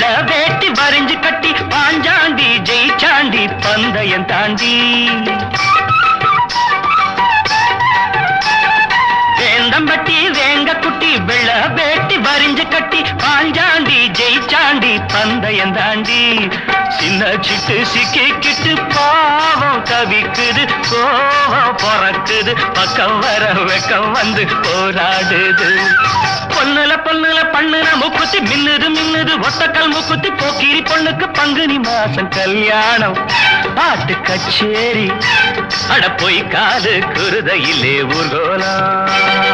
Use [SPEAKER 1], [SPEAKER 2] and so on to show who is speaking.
[SPEAKER 1] வெள்ள வேட்டி வரைஞ்சு கட்டி பாஞ்சாண்டி ஜெயிச்சாண்டி பந்தயம் தாண்டி வேந்தம்பட்டி வேங்க குட்டி வெள்ள வேட்டி வரைஞ்சு கட்டி பாஞ்சாண்டி ஜெயிச்சாண்டி பந்தயம் தாண்டி சின்ன சிட்டு சிக்கிக்கிட்டு பாவம் தவிக்குது கோவம் பொறக்குது பக்கம் வர வெக்கம் வந்து போராடுது பொண்ணுல பொண்ணுல பண்ணுன மூக்குத்தி மின்னுது மின்னுது ஒத்தக்கல் மூக்குத்தி போக்கிரி பொண்ணுக்கு பங்குனி மாசம் கல்யாணம் பாட்டு கச்சேரி அட போய் காது குருதையிலே ஊர்கோலம்